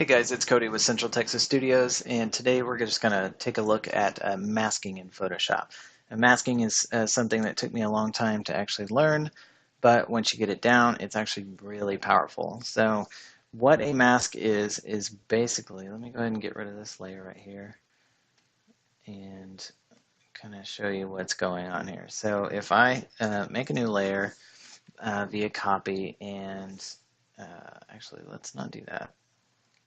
guys, it's Cody with Central Texas Studios, and today we're just going to take a look at masking in Photoshop. And masking is something that took me a long time to actually learn, but once you get it down, it's actually really powerful. So what a mask is basically, let me go ahead and get rid of this layer right here and kind of show you what's going on here. So if I make a new layer via copy and actually, let's not do that.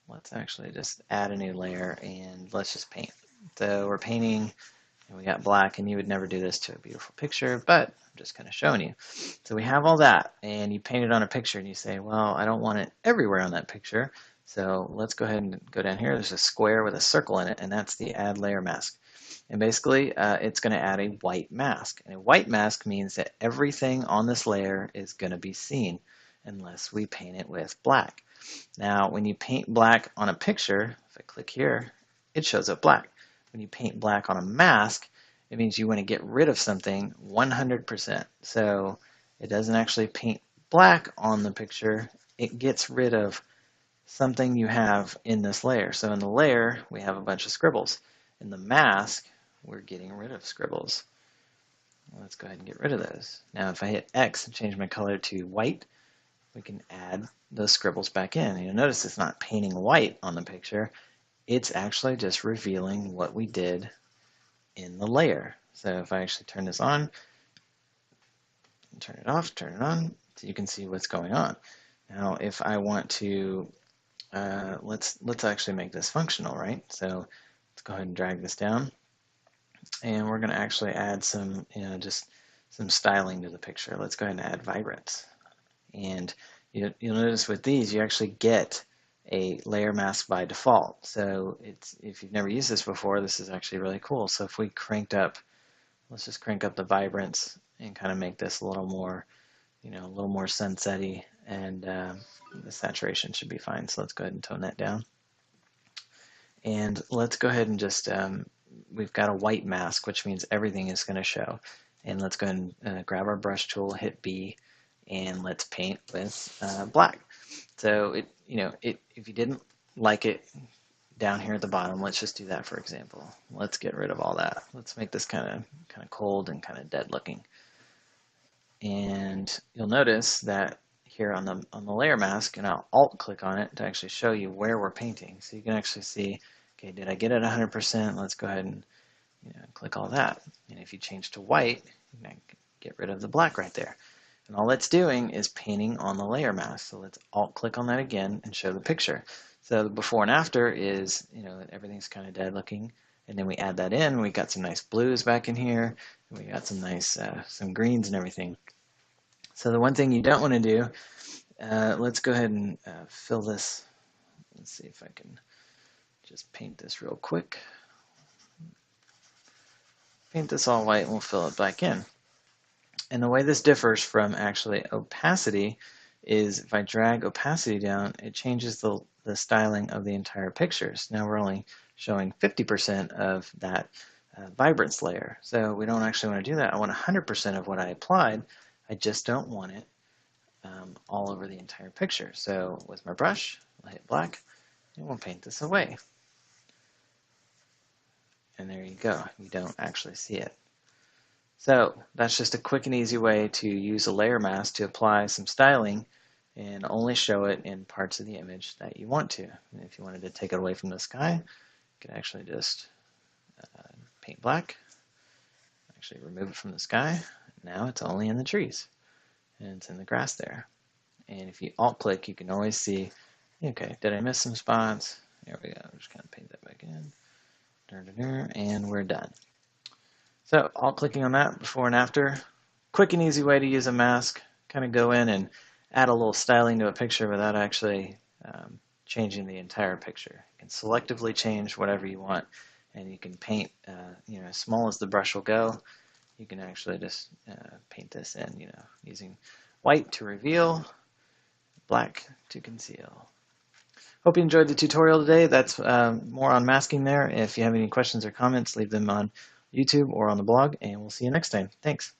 Let's actually just add a new layer and let's just paint. So we're painting and we got black, and you would never do this to a beautiful picture, but I'm just kind of showing you. So we have all that, and you paint it on a picture and you say, well, I don't want it everywhere on that picture. So let's go ahead and go down here. There's a square with a circle in it, and that's the add layer mask. And basically it's going to add a white mask. And a white mask means that everything on this layer is going to be seen unless we paint it with black. Now, when you paint black on a picture, if I click here, it shows up black. When you paint black on a mask, it means you want to get rid of something 100%. So it doesn't actually paint black on the picture, it gets rid of something you have in this layer. So in the layer, we have a bunch of scribbles. In the mask, we're getting rid of scribbles. Let's go ahead and get rid of those. Now, if I hit X and change my color to white, we can add those scribbles back in. And you'll notice it's not painting white on the picture. It's actually just revealing what we did in the layer. So if I actually turn this on, turn it off, turn it on, so you can see what's going on. Now, if I want to, let's actually make this functional, right? So let's go ahead and drag this down. And we're going to actually add some, just some styling to the picture. Let's go ahead and add vibrance. And you'll notice with these, you actually get a layer mask by default. So if you've never used this before, this is actually really cool. So if we cranked up, let's just crank up the vibrance and kind of make this a little more, a little more sunsetty, and the saturation should be fine. So let's go ahead and tone that down. And let's go ahead and just, we've got a white mask, which means everything is going to show. And let's go ahead and grab our brush tool, hit B, and let's paint with black. So if you didn't like it down here at the bottom, let's just do that for example. Let's get rid of all that. Let's make this kind of cold and kind of dead looking. And you'll notice that here on the layer mask, and I'll alt click on it to actually show you where we're painting. So you can actually see, okay, did I get it 100%? Let's go ahead and click all that. And if you change to white, you can get rid of the black right there. And all it's doing is painting on the layer mask. So let's alt click on that again and show the picture. So the before and after is, everything's kind of dead looking. And then we add that in. We got some nice blues back in here. And we got some nice, some greens and everything. So the one thing you don't want to do, let's go ahead and fill this. Let's see if I can just paint this real quick. Paint this all white and we'll fill it back in. And the way this differs from actually opacity is if I drag opacity down, it changes the styling of the entire picture. So now we're only showing 50% of that vibrance layer. So we don't actually want to do that. I want 100% of what I applied. I just don't want it all over the entire picture. So with my brush, I'll hit black and we'll paint this away. And there you go. You don't actually see it. So that's just a quick and easy way to use a layer mask to apply some styling and only show it in parts of the image that you want to. And if you wanted to take it away from the sky, you can actually just paint black, actually remove it from the sky. Now it's only in the trees and it's in the grass there. And if you alt click, you can always see, okay, did I miss some spots? There we go. I'm just kind of paint that back in. And we're done. So alt clicking on that before and after, quick and easy way to use a mask, kind of go in and add a little styling to a picture without actually changing the entire picture. You can selectively change whatever you want, and you can paint, as small as the brush will go. You can actually just paint this in, using white to reveal, black to conceal. Hope you enjoyed the tutorial today. That's more on masking there. If you have any questions or comments, leave them on YouTube or on the blog, and we'll see you next time. Thanks.